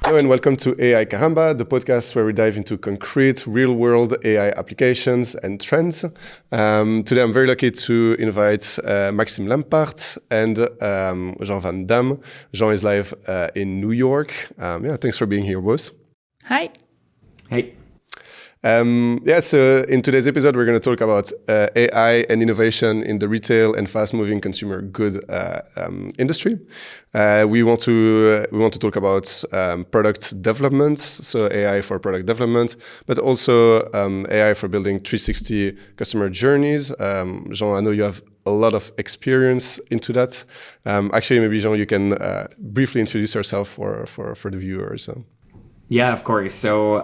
Hello and welcome to AI Caramba, the podcast where we dive into concrete, real-world AI applications and trends. Today I'm very lucky to invite Maxime Lampaert and Jean Van Damme. Jean is live in New York. Thanks for being here, both. Hi. Hey. So in today's episode, we're going to talk about AI and innovation in the retail and fast-moving consumer good industry. We want to talk about product development, so AI for product development, but also AI for building 360 customer journeys. Jean, I know you have a lot of experience into that. Actually, maybe Jean, you can briefly introduce yourself for the viewers. Yeah, of course. So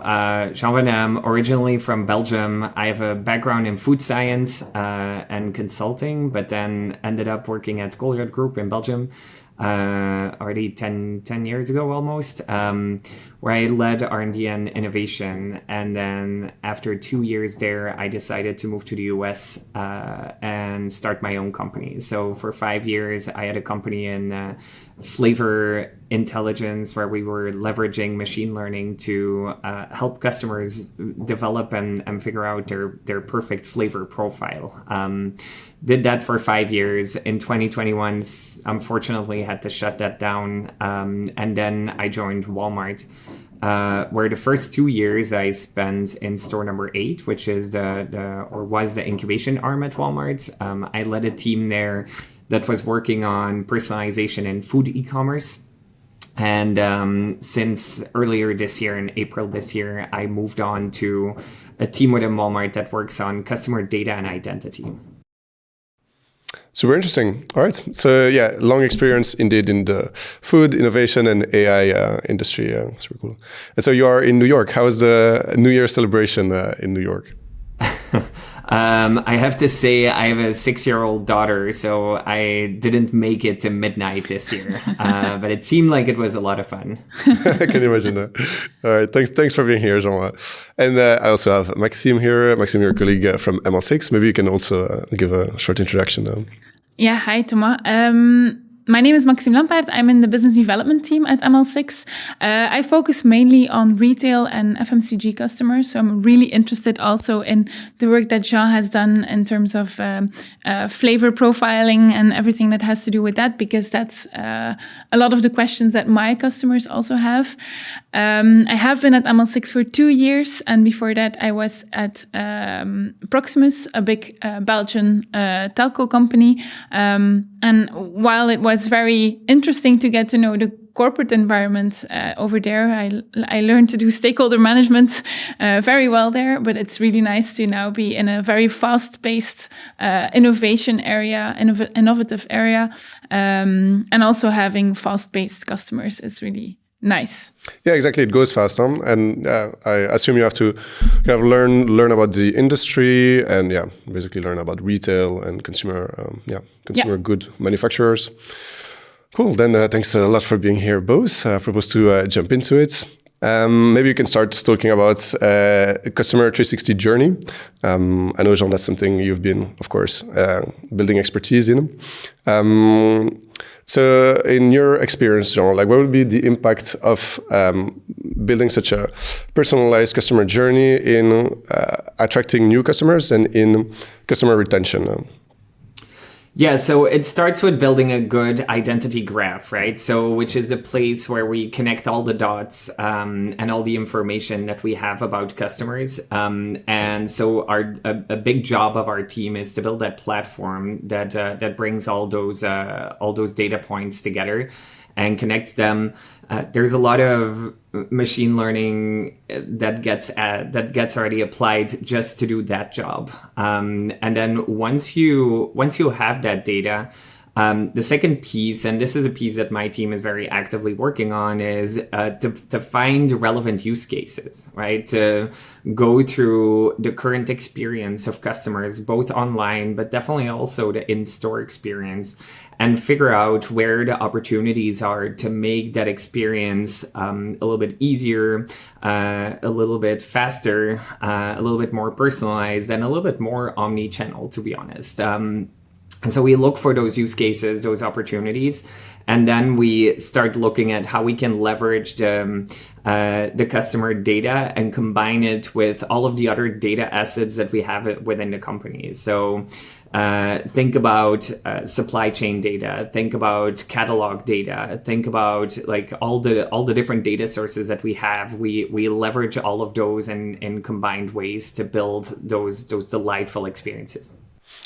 Jean Van Damme, originally from Belgium. I have a background in food science and consulting, but then ended up working at Colruyt Group in Belgium already 10 years ago almost, where I led R&D and innovation. And then after 2 years there, I decided to move to the US and start my own company. So for 5 years, I had a company in flavor intelligence where we were leveraging machine learning to help customers develop and figure out their perfect flavor profile. Did that for 5 years. In 2021, unfortunately, had to shut that down. And then I joined Walmart, where the first 2 years I spent in store number 8, which is was the incubation arm at Walmart. I led a team there that was working on personalization in food e-commerce. And since earlier this year, in April this year, I moved on to a team within Walmart that works on customer data and identity. Super interesting. All right. So yeah, long experience indeed in the food, innovation, and AI industry. Super cool. And so you are in New York. How is the New Year celebration in New York? I have to say I have a 6-year-old daughter, so I didn't make it to midnight this year. But it seemed like it was a lot of fun. I can imagine that. All right. Thanks for being here, Jean. And I also have Maxime here. Maxime, your colleague from ML6. Maybe you can also give a short introduction. Yeah, hi, Thomas. My name is Maxime Lampaert. I'm in the business development team at ML6. I focus mainly on retail and FMCG customers. So I'm really interested also in the work that Jean has done in terms of flavor profiling and everything that has to do with that, because that's a lot of the questions that my customers also have. I have been at ML6 for 2 years. And before that, I was at Proximus, a big Belgian telco company. And while it was very interesting to get to know the corporate environment over there, I learned to do stakeholder management very well there, but it's really nice to now be in a very fast-paced innovation area, innovative area, and also having fast-paced customers is really nice. Yeah, exactly. It goes fast, and I assume you have to kind of learn about the industry and basically learn about retail and consumer good manufacturers. Cool. Then thanks a lot for being here, both. I propose to jump into it. Maybe you can start talking about customer 360 journey. I know, Jean, that's something you've been, of course, building expertise in. So in your experience, Jean, what would be the impact of building such a personalized customer journey in attracting new customers and in customer retention? Yeah, so it starts with building a good identity graph, right? So which is the place where we connect all the dots and all the information that we have about customers. And so a big job of our team is to build that platform that brings all those data points together and connects them. There's a lot of machine learning that gets already applied just to do that job. And then once you have that data, the second piece, and this is a piece that my team is very actively working on, is to find relevant use cases, right? To go through the current experience of customers, both online, but definitely also the in-store experience, and figure out where the opportunities are to make that experience a little bit easier, a little bit faster, a little bit more personalized, and a little bit more omni-channel, to be honest. And so we look for those use cases, those opportunities, And then we start looking at how we can leverage the customer data and combine it with all of the other data assets that we have within the company. So think about supply chain data, think about catalog data, think about like all the different data sources that we have. We leverage all of those in combined ways to build those delightful experiences.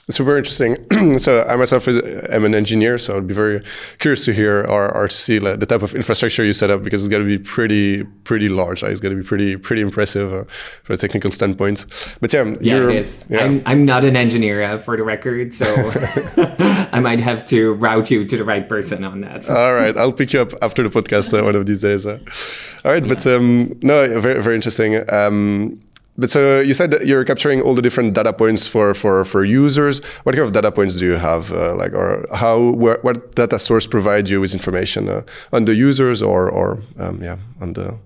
Super interesting. So I myself am an engineer, so I'd be very curious to hear or see like, the type of infrastructure you set up, because it's got to be pretty large. Right? It's got to be pretty impressive from a technical standpoint. But yeah, it is. Yeah. I'm not an engineer, for the record, so I might have to route you to the right person on that. All right, I'll pick you up after the podcast one of these days. All right, yeah. But no, very interesting. But so you said that you're capturing all the different data points for users. What kind of data points do you have? What data source provide you with information on the users or on the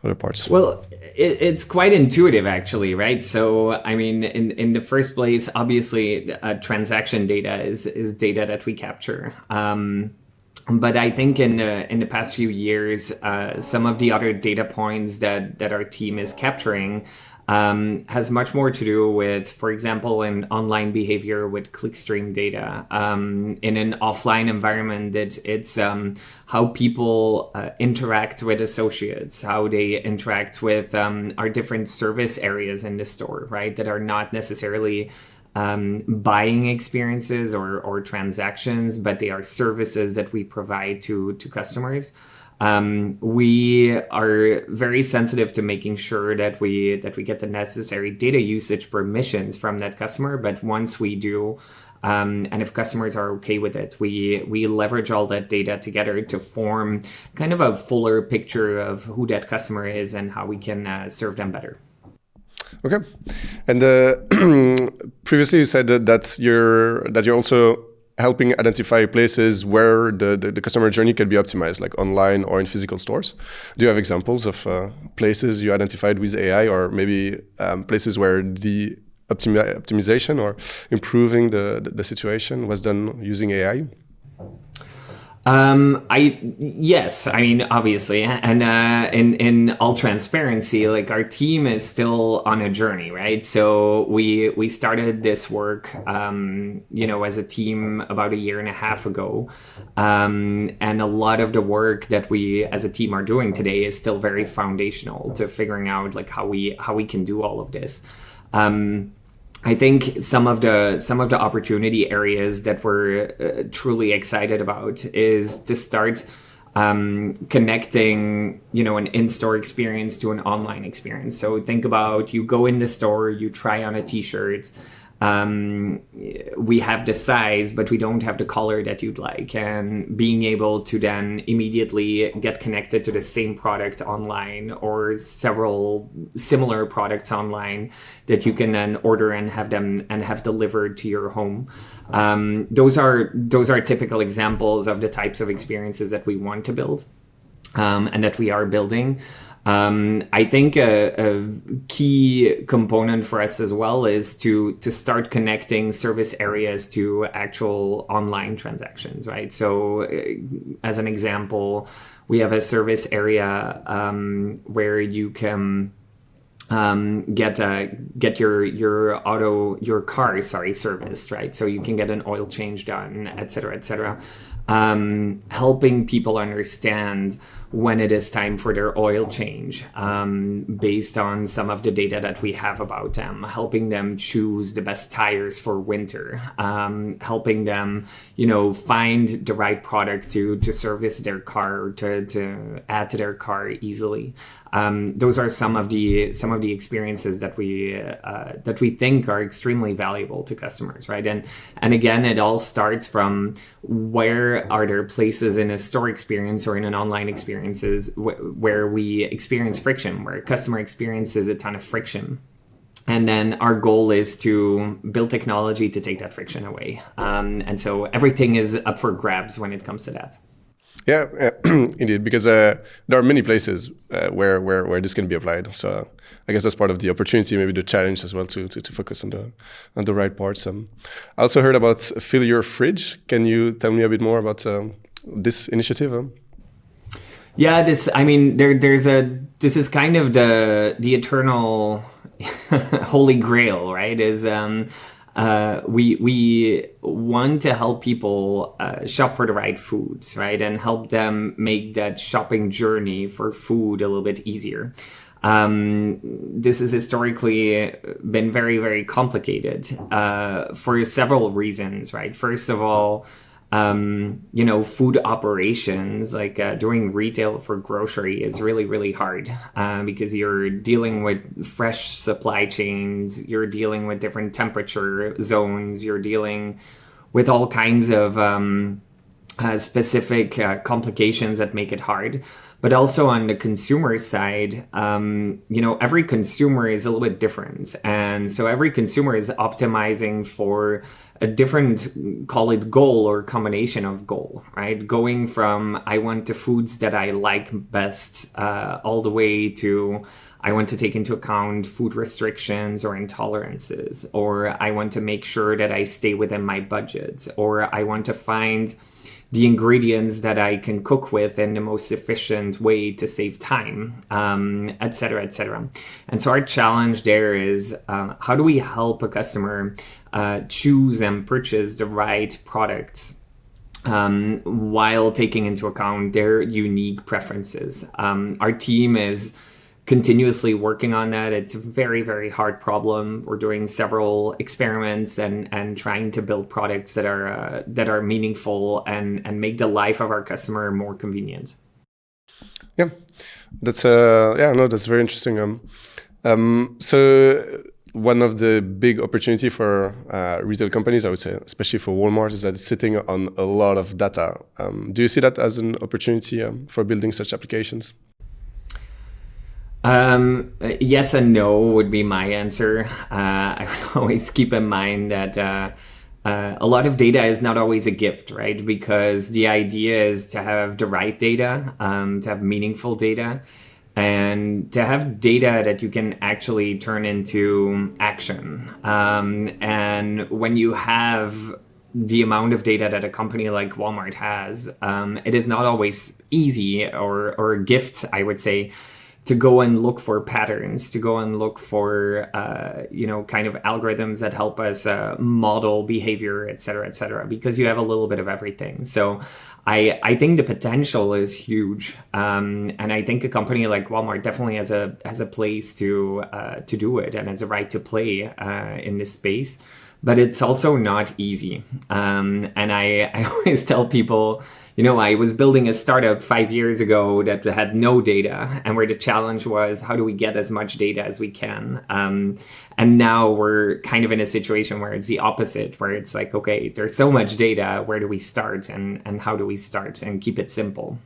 other parts? Well, it's quite intuitive actually, right? So I mean, in the first place, obviously, transaction data is data that we capture. But I think in the past few years, some of the other data points that our team is capturing has much more to do with, for example, in online behavior with clickstream data. In an offline environment, it's how people interact with associates, how they interact with our different service areas in the store, right? That are not necessarily buying experiences or transactions, but they are services that we provide to customers. We are very sensitive to making sure that we get the necessary data usage permissions from that customer. But once we do, and if customers are okay with it, we leverage all that data together to form kind of a fuller picture of who that customer is and how we can serve them better. Okay, and previously you said that you're also helping identify places where the customer journey can be optimized, like online or in physical stores. Do you have examples of places you identified with AI, or maybe places where the optimization or improving the situation was done using AI? Yes, I mean, obviously, and in all transparency, like our team is still on a journey, right? So we started this work, as a team about 1.5 years ago, and a lot of the work that we as a team are doing today is still very foundational to figuring out like how we can do all of this. I think some of the opportunity areas that we're truly excited about is to start connecting, an in-store experience to an online experience. So think about, you go in the store, you try on a t-shirt. We have the size, but we don't have the color that you'd like. And being able to then immediately get connected to the same product online or several similar products online that you can then order and have delivered to your home. Those are typical examples of the types of experiences that we want to build, and that we are building. I think a key component for us as well is to start connecting service areas to actual online transactions, right? So as an example, we have a service area where you can get your car serviced, right? So you can get an oil change done, et cetera, helping people understand when it is time for their oil change, based on some of the data that we have about them, helping them choose the best tires for winter, helping them, find the right product to service their car, to add to their car easily. Those are some of the experiences that we think are extremely valuable to customers, right? And again, it all starts from where are there places in a store experience or in an online experiences where we experience friction, where a customer experiences a ton of friction. And then our goal is to build technology to take that friction away. And so everything is up for grabs when it comes to that. Yeah, indeed, because there are many places where this can be applied. So I guess that's part of the opportunity, maybe the challenge as well, to focus on the right parts. I also heard about fill your fridge. Can you tell me a bit more about this initiative? Yeah, this is kind of the eternal holy grail, right? Is we want to help people shop for the right foods, right, and help them make that shopping journey for food a little bit easier. This has historically been very, very complicated for several reasons, right? First of all, food operations, like doing retail for grocery is really, really hard because you're dealing with fresh supply chains, you're dealing with different temperature zones, you're dealing with all kinds of specific complications that make it hard. But also on the consumer side, every consumer is a little bit different. And so every consumer is optimizing for a different, call it goal or combination of goal, right? Going from I want the foods that I like best all the way to I want to take into account food restrictions or intolerances, or I want to make sure that I stay within my budget, or I want to find the ingredients that I can cook with in the most efficient way to save time, et cetera, et cetera. And so our challenge there is how do we help a customer choose and purchase the right products while taking into account their unique preferences. Our team is continuously working on that. It's a very, very hard problem. We're doing several experiments and trying to build products that are meaningful and make the life of our customer more convenient. Yeah, that's that's very interesting. So one of the big opportunity for retail companies, I would say, especially for Walmart, is that it's sitting on a lot of data. Do you see that as an opportunity for building such applications? Yes and no would be my answer. I would always keep in mind that a lot of data is not always a gift, right? Because the idea is to have the right data, to have meaningful data, and to have data that you can actually turn into action. And when you have the amount of data that a company like Walmart has, it is not always easy or a gift, I would say, to go and look for patterns, to go and look for, kind of algorithms that help us model behavior, et cetera, because you have a little bit of everything. So I think the potential is huge. And I think a company like Walmart definitely has a place to do it and has a right to play in this space. But it's also not easy. And I always tell people, I was building a startup 5 years ago that had no data, and where the challenge was, how do we get as much data as we can? And now we're kind of in a situation where it's the opposite, where it's like, okay, there's so much data, where do we start and how do we start and keep it simple?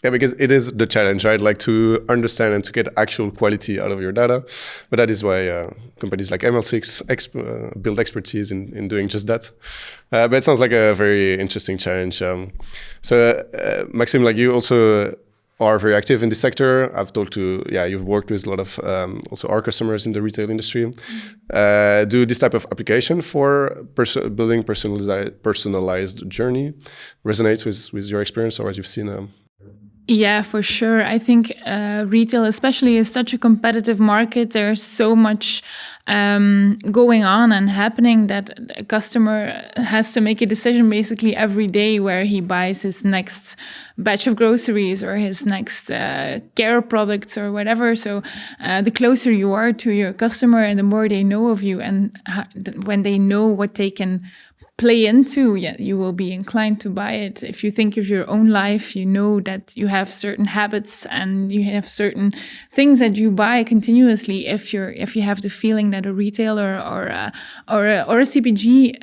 Yeah, because it is the challenge, right? Like to understand and to get actual quality out of your data. But that is why companies like ML6 build expertise in doing just that. But it sounds like a very interesting challenge. Maxime, like you also are very active in this sector. I've talked to, you've worked with a lot of also our customers in the retail industry. Do this type of application for building personalized journey resonate with your experience or what you've seen? Yeah, for sure. I think retail especially is such a competitive market. There's so much going on and happening that a customer has to make a decision basically every day where he buys his next batch of groceries or his next care products or whatever. So the closer you are to your customer and the more they know of you, and when they know what they can play into, you will be inclined to buy it. If you think of your own life, you know that you have certain habits and you have certain things that you buy continuously. If you have the feeling that a retailer or a CPG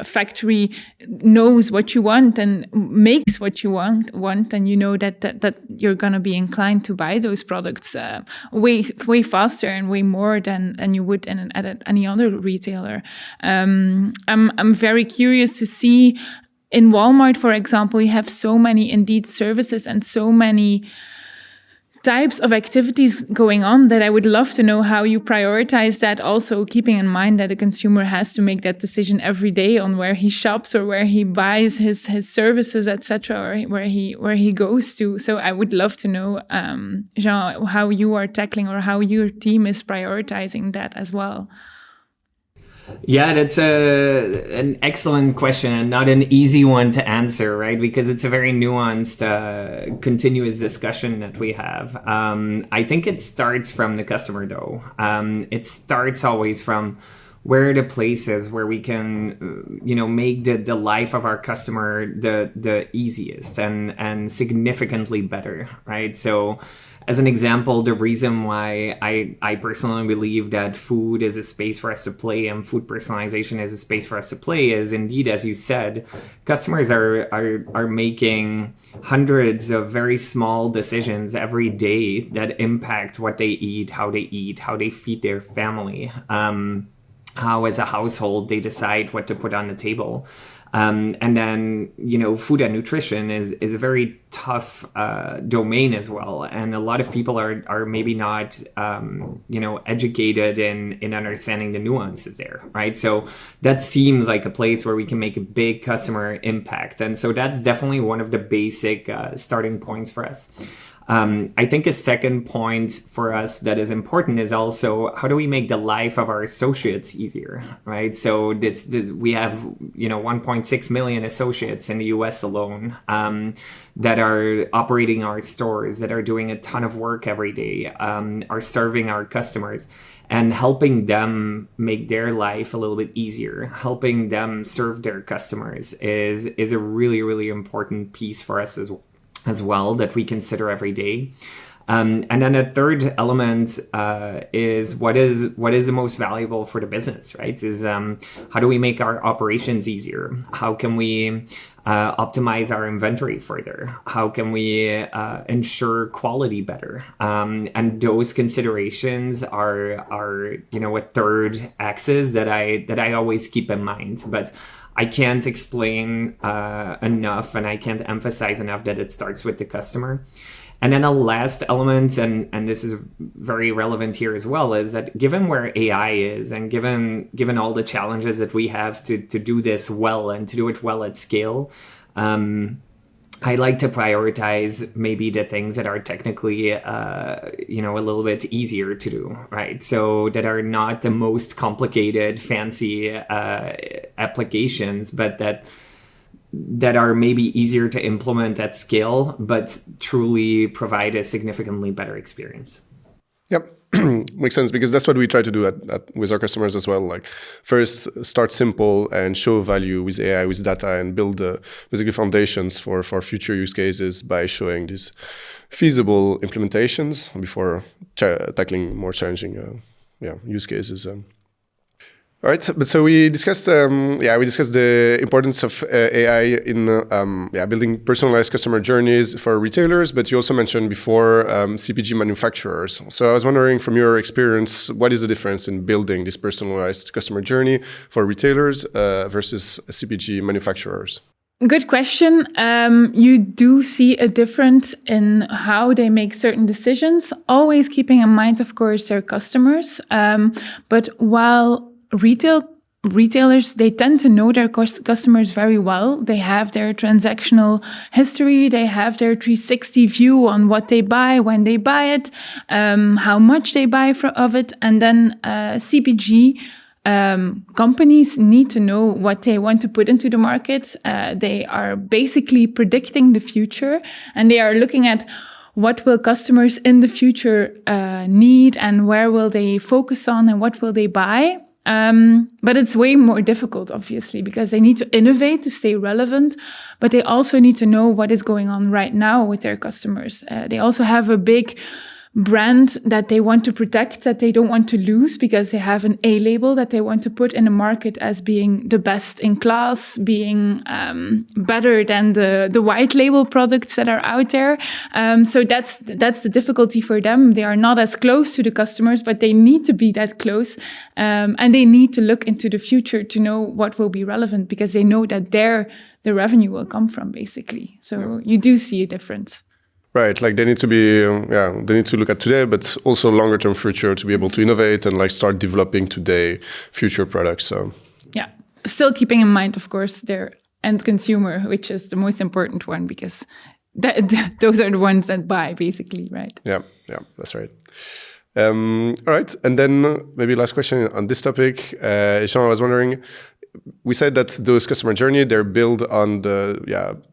factory knows what you want and makes what you want, and you know that you're gonna be inclined to buy those products way faster and way more than you would at any other retailer. I'm very curious to see in Walmart, for example, you have so many Indeed services and so many types of activities going on that I would love to know how you prioritize that, also keeping in mind that a consumer has to make that decision every day on where he shops or where he buys his services, etc., or where he goes to. So I would love to know, Jean, how you are tackling or how your team is prioritizing that as well. Yeah, that's an excellent question and not an easy one to answer, right? Because it's a very nuanced, continuous discussion that we have. I think it starts from the customer, though. It starts always from where are the places where we can, make the life of our customer the easiest and significantly better, right? So, as an example, the reason why I personally believe that food is a space for us to play and food personalization is a space for us to play is indeed, as you said, customers are making hundreds of very small decisions every day that impact what they eat, how they feed their family, how as a household they decide what to put on the table. And then, food and nutrition is a very tough domain as well. And a lot of people are maybe not, educated in understanding the nuances there, right? So that seems like a place where we can make a big customer impact. And so that's definitely one of the basic starting points for us. I think a second point for us that is important is also how do we make the life of our associates easier, right? So we have 1.6 million associates in the US alone that are operating our stores, that are doing a ton of work every day, are serving our customers. And helping them make their life a little bit easier, helping them serve their customers is a really, really important piece for us as well that we consider every day. And then a third element is what is the most valuable for the business, right? Is how do we make our operations easier? How can we optimize our inventory further? How can we ensure quality better? And those considerations are a third axis that I always keep in mind. But I can't explain enough and I can't emphasize enough that it starts with the customer. And then a last element, and this is very relevant here as well, is that given where AI is and given all the challenges that we have to do this well and to do it well at scale, I like to prioritize maybe the things that are technically, a little bit easier to do, right? So that are not the most complicated, fancy applications, but that are maybe easier to implement at scale, but truly provide a significantly better experience. Yep. Makes sense, because that's what we try to do with our customers as well. Like, first, start simple and show value with AI, with data, and build basically foundations for future use cases by showing these feasible implementations before tackling more challenging use cases. All right, but so we discussed the importance of AI in building personalized customer journeys for retailers, but you also mentioned before CPG manufacturers. So I was wondering, from your experience, what is the difference in building this personalized customer journey for retailers versus CPG manufacturers? Good question. You do see a difference in how they make certain decisions, always keeping in mind, of course, their customers. But while retailers, they tend to know their customers very well. They have their transactional history. They have their 360 view on what they buy, when they buy it, how much they buy of it. And then CPG companies need to know what they want to put into the market. They are basically predicting the future, and they are looking at what will customers in the future need, and where will they focus on, and what will they buy. But it's way more difficult, obviously, because they need to innovate to stay relevant, but they also need to know what is going on right now with their customers. They also have a big brand that they want to protect, that they don't want to lose, because they have an A label that they want to put in the market as being the best in class, being better than the white label products that are out there. So that's the difficulty for them. They are not as close to the customers, but they need to be that close. And they need to look into the future to know what will be relevant, because they know that the revenue will come from, basically. So you do see a difference. Right, like they need to be, they need to look at today, but also longer term future to be able to innovate and like start developing today future products. So yeah, still keeping in mind, of course, their end consumer, which is the most important one, because those are the ones that buy, basically, right? Yeah, that's right. All right, and then maybe last question on this topic. Jean, I was wondering, we said that those customer journey, they're built on the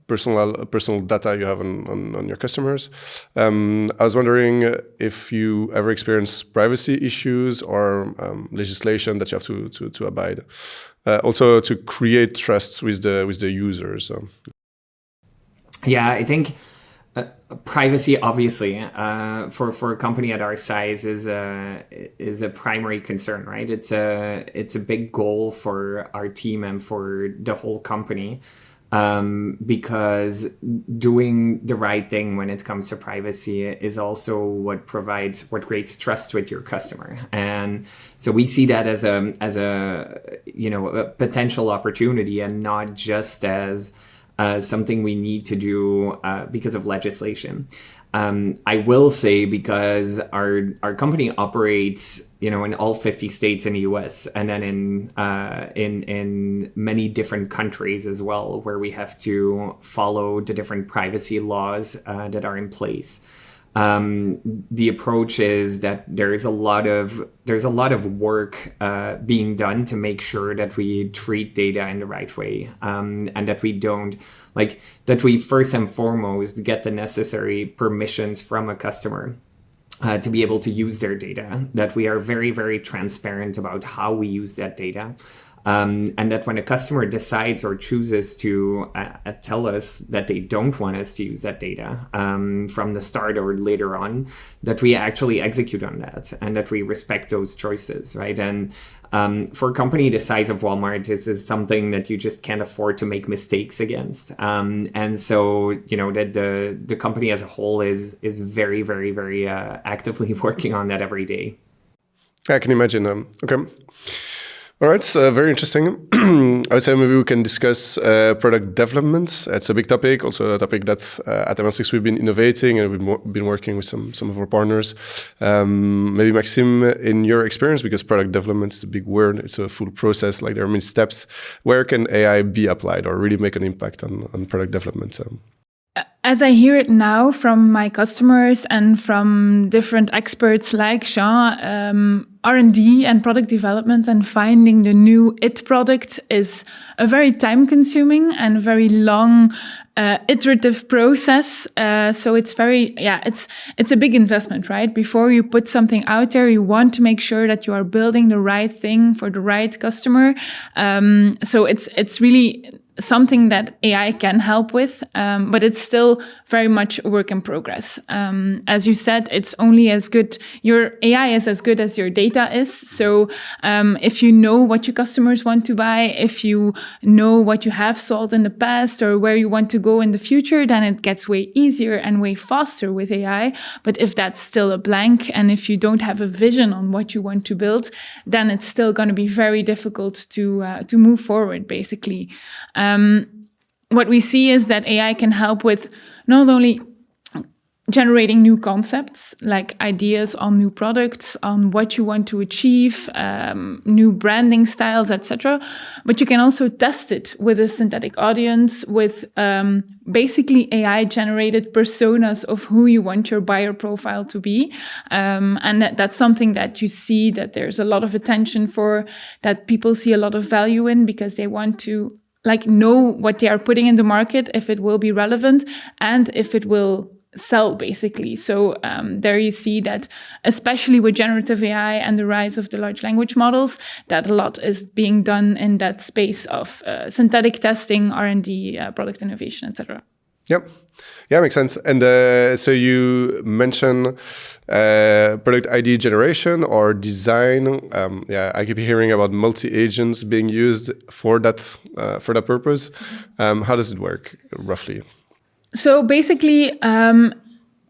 personal data you have on your customers. I was wondering if you ever experience privacy issues or legislation that you have to abide. Also to create trust with the users. Yeah, I think privacy, obviously, for a company at our size is a primary concern, right? It's a big goal for our team and for the whole company, because doing the right thing when it comes to privacy is also what creates trust with your customer. And so we see that as a potential opportunity, and not just as something we need to do because of legislation. I will say, because our company operates, in all 50 states in the US, and then in many different countries as well, where we have to follow the different privacy laws that are in place. The approach is that there's a lot of work being done to make sure that we treat data in the right way, and that we first and foremost get the necessary permissions from a customer to be able to use their data, that we are very, very transparent about how we use that data. And that when a customer decides or chooses to tell us that they don't want us to use that data from the start or later on, that we actually execute on that, and that we respect those choices, right? And for a company the size of Walmart, this is something that you just can't afford to make mistakes against. And so, that the company as a whole is very, very, very actively working on that every day. I can imagine. Okay. All right, so very interesting. I would say maybe we can discuss product development. It's a big topic, also a topic that at ML6 we've been innovating, and we've been working with some of our partners. Maybe Maxime, in your experience, because product development is a big word, it's a full process, like there are many steps. Where can AI be applied or really make an impact on product development? As I hear it now from my customers and from different experts like Jean, R&D and product development and finding the new IT product is a very time-consuming and very long iterative process. So it's it's a big investment, right? Before you put something out there, you want to make sure that you are building the right thing for the right customer. So it's really something that AI can help with, but it's still very much a work in progress. As you said, it's only as good, your AI is as good as your data is. So if you know what your customers want to buy, if you know what you have sold in the past or where you want to go in the future, then it gets way easier and way faster with AI. But if that's still a blank, and if you don't have a vision on what you want to build, then it's still going to be very difficult to move forward, basically. What we see is that AI can help with not only generating new concepts, like ideas on new products, on what you want to achieve, new branding styles, etc. But you can also test it with a synthetic audience, with basically AI-generated personas of who you want your buyer profile to be. And that's something that you see that there's a lot of attention for, that people see a lot of value in, because they want to know what they are putting in the market, if it will be relevant and if it will sell, basically. So there you see that, especially with generative AI and the rise of the large language models, that a lot is being done in that space of synthetic testing, R&D, product innovation, etc. Yep. Yeah, makes sense. And so you mentioned product ID generation or design. I keep hearing about multi-agents being used for that purpose. How does it work, roughly? So basically,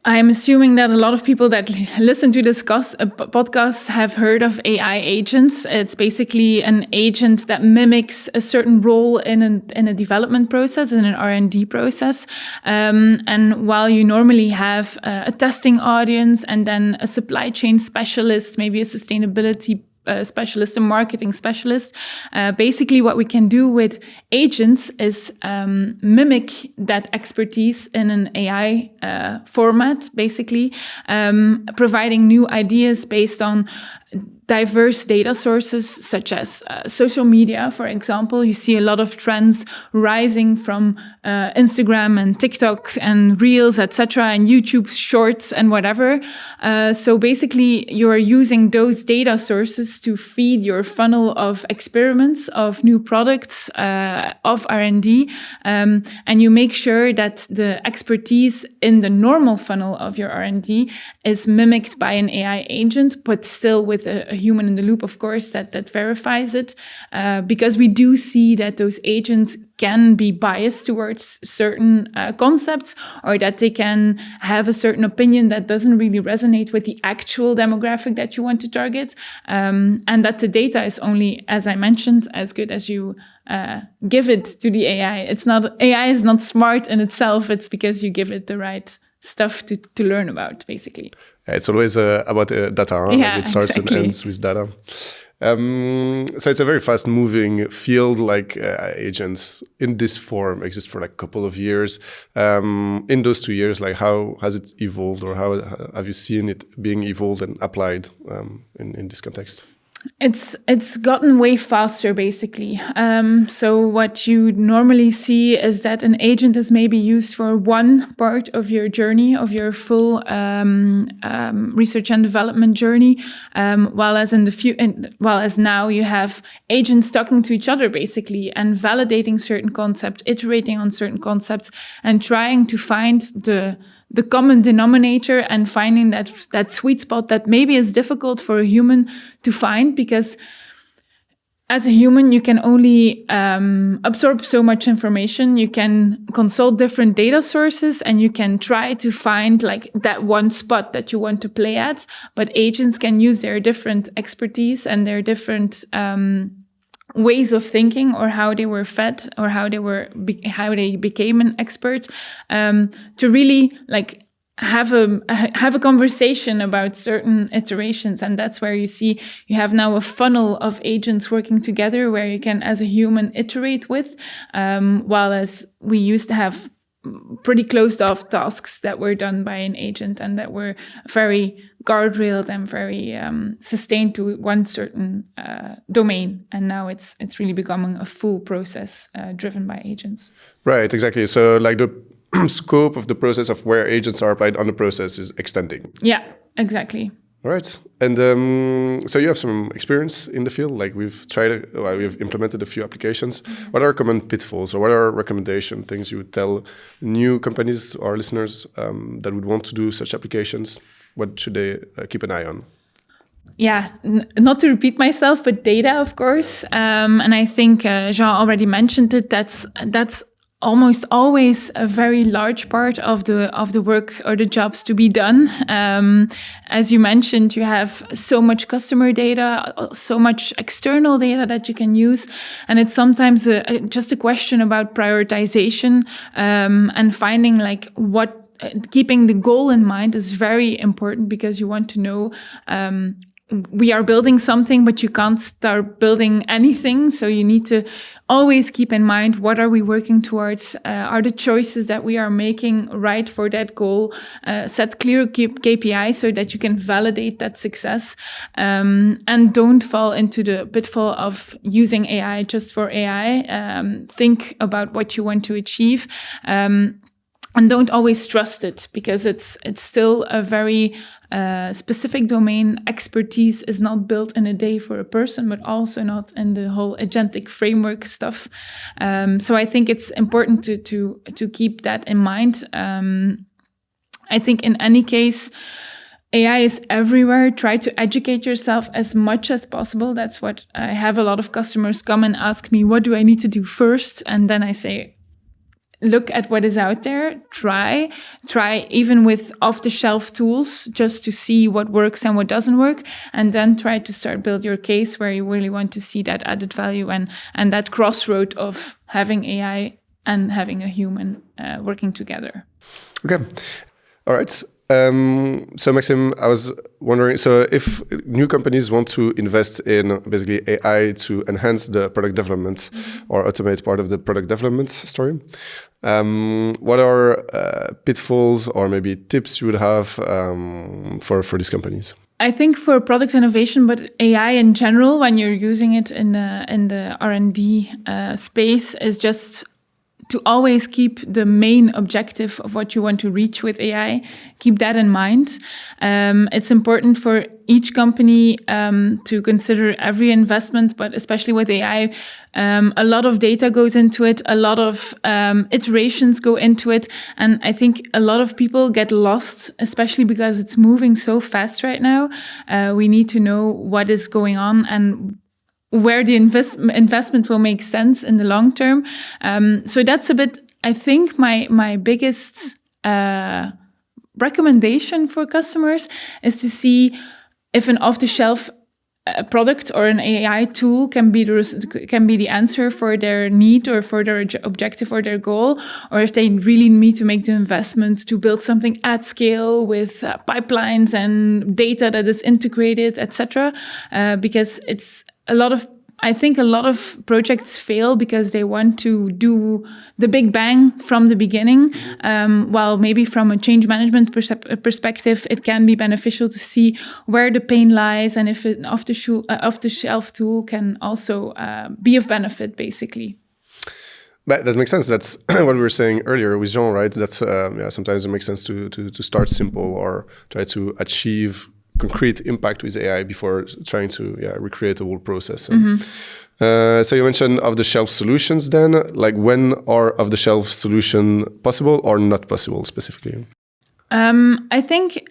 I'm assuming that a lot of people that listen to this podcast have heard of AI agents. It's basically an agent that mimics a certain role in a development process, in an R&D process. And while you normally have a testing audience and then a supply chain specialist, maybe a sustainability specialist, a marketing specialist. Basically, what we can do with agents is mimic that expertise in an AI format, basically, providing new ideas based on diverse data sources, such as social media, for example. You see a lot of trends rising from Instagram and TikTok and Reels, etc., and YouTube Shorts and whatever. So basically, you are using those data sources to feed your funnel of experiments, of new products, of R&D, and you make sure that the expertise in the normal funnel of your R&D is mimicked by an AI agent, but still with a human in the loop, of course, that verifies it, because we do see that those agents can be biased towards certain concepts, or that they can have a certain opinion that doesn't really resonate with the actual demographic that you want to target, and that the data is only, as I mentioned, as good as you give it to the AI. AI is not smart in itself. It's because you give it the right stuff to learn about, basically. It's always about data. Huh? Yeah, it starts exactly. and ends with data. So it's a very fast-moving field. Like agents in this form exist for like a couple of years. In those 2 years, like how has it evolved, or how have you seen it being evolved and applied in this context? It's gotten way faster, basically. So what you normally see is that an agent is maybe used for one part of your journey, of your full research and development journey, while as now you have agents talking to each other, basically, and validating certain concepts, iterating on certain concepts, and trying to find the common denominator and finding that sweet spot that maybe is difficult for a human to find, because as a human, you can only absorb so much information. You can consult different data sources and you can try to find like that one spot that you want to play at, but agents can use their different expertise and their different ways of thinking, or how they were fed, or how they became an expert, to really like have a conversation about certain iterations. And that's where you see you have now a funnel of agents working together, where you can, as a human, iterate with, while as we used to have pretty closed off tasks that were done by an agent and that were very guardrailed and very sustained to one certain domain. And now it's really becoming a full process driven by agents. Right, exactly. So like the scope of the process of where agents are applied on the process is extending. Yeah, exactly. All right. And so you have some experience in the field. Like we've implemented a few applications. Mm-hmm. What are common pitfalls, or what are recommendation things you would tell new companies or listeners that would want to do such applications? What should they keep an eye on? Yeah, not to repeat myself, but data, of course. And I think Jean already mentioned it. That's almost always a very large part of the work or the jobs to be done. As you mentioned, you have so much customer data, so much external data that you can use, and it's sometimes just a question about prioritization, and finding like keeping the goal in mind is very important, because you want to know we are building something, but you can't start building anything. So you need to always keep in mind, what are we working towards? Are the choices that we are making right for that goal? Set clear KPIs so that you can validate that success. And don't fall into the pitfall of using AI just for AI. Think about what you want to achieve. And don't always trust it, because it's still a very specific domain. Expertise is not built in a day for a person, but also not in the whole agentic framework stuff. So I think it's important to keep that in mind. I think in any case, AI is everywhere. Try to educate yourself as much as possible. That's what I have a lot of customers come and ask me, what do I need to do first? And then I say, look at what is out there, try even with off-the-shelf tools just to see what works and what doesn't work, and then try to start build your case where you really want to see that added value and that crossroad of having AI and having a human working together. Okay. All right. So Maxime, I was wondering, so if new companies want to invest in basically AI to enhance the product development or automate part of the product development story, what are pitfalls or maybe tips you would have for these companies? I think for product innovation, but AI in general, when you're using it in the R&D space, is just to always keep the main objective of what you want to reach with AI, keep that in mind. It's important for each company to consider every investment, but especially with AI, a lot of data goes into it, a lot of iterations go into it. And I think a lot of people get lost, especially because it's moving so fast right now. We need to know what is going on and where the investment will make sense in the long term. So that's a bit, I think, my biggest recommendation for customers is to see if an off-the-shelf product or an AI tool can be the answer for their need or for their objective or their goal, or if they really need to make the investment to build something at scale with pipelines and data that is integrated, etc. Because I think a lot of projects fail because they want to do the big bang from the beginning, while maybe from a change management perspective, it can be beneficial to see where the pain lies and if an off-the-shelf tool can also be of benefit, basically. But that makes sense. That's what we were saying earlier with Jean, right? That's sometimes it makes sense to start simple or try to achieve concrete impact with AI before trying to recreate a whole process. So you mentioned off-the-shelf solutions then. Like, when are off-the-shelf solution possible or not possible specifically? I think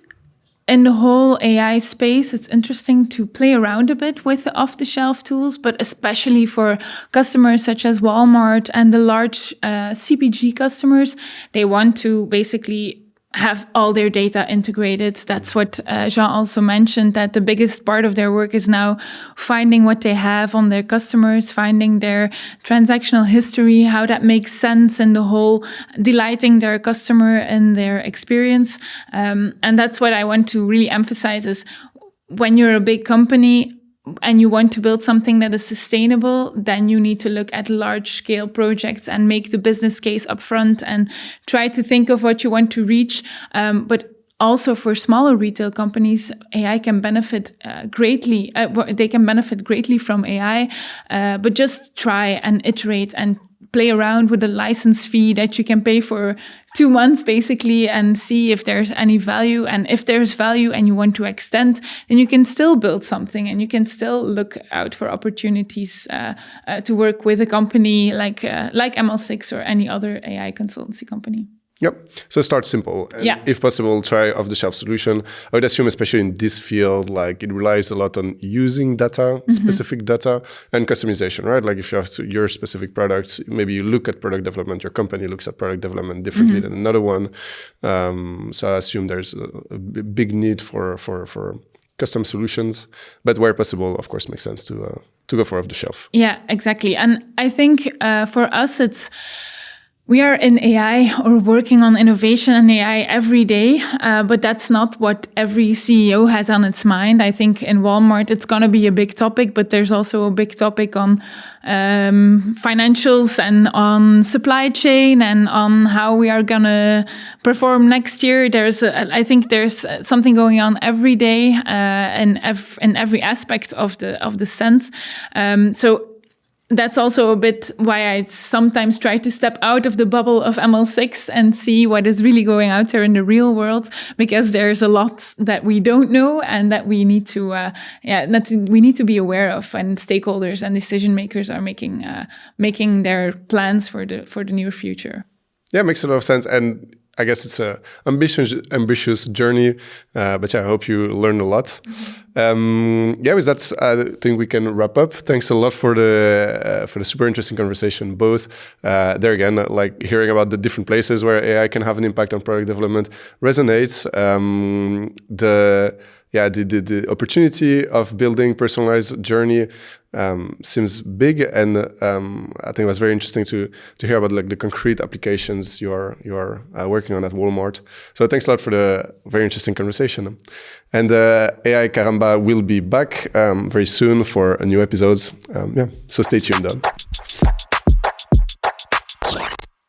in the whole AI space, it's interesting to play around a bit with the off-the-shelf tools, but especially for customers such as Walmart and the large CPG customers, they want to basically have all their data integrated. That's what Jean also mentioned, that the biggest part of their work is now finding what they have on their customers, finding their transactional history, how that makes sense in the whole, delighting their customer in their experience. And that's what I want to really emphasize is when you're a big company and you want to build something that is sustainable, then you need to look at large-scale projects and make the business case upfront and try to think of what you want to reach. But also for smaller retail companies, AI can benefit greatly. They can benefit greatly from AI, but just try and iterate and play around with the license fee that you can pay for 2 months basically and see if there's any value. And if there's value and you want to extend, then you can still build something and you can still look out for opportunities to work with a company like ML6 or any other AI consultancy company. Yep. So start simple. And if possible, try off-the-shelf solution. I would assume, especially in this field, like it relies a lot on using data, specific data, and customization, right? Like if you have your specific products, maybe you look at product development, your company looks at product development differently than another one. So I assume there's a big need for custom solutions, but where possible, of course, makes sense to go for off-the-shelf. Yeah, exactly. And I think for us, we are in AI or working on innovation and AI every day, but that's not what every CEO has on its mind. I think in Walmart, it's going to be a big topic, but there's also a big topic on financials and on supply chain and on how we are going to perform next year. I think there's something going on every day in every aspect of the sense. So that's also a bit why I sometimes try to step out of the bubble of ML6 and see what is really going out there in the real world, because there's a lot that we don't know and that we need to we need to be aware of, and stakeholders and decision makers are making their plans for the near future. Yeah, it makes a lot of sense. And I guess it's a ambitious journey, but yeah, I hope you learned a lot. With that, I think we can wrap up. Thanks a lot for the super interesting conversation. Both there again, like hearing about the different places where AI can have an impact on product development resonates. The opportunity of building personalized journey seems big, and I think it was very interesting to hear about like the concrete applications you're working on at Walmart. So thanks a lot for the very interesting conversation. And AI Caramba will be back very soon for a new episodes. So stay tuned.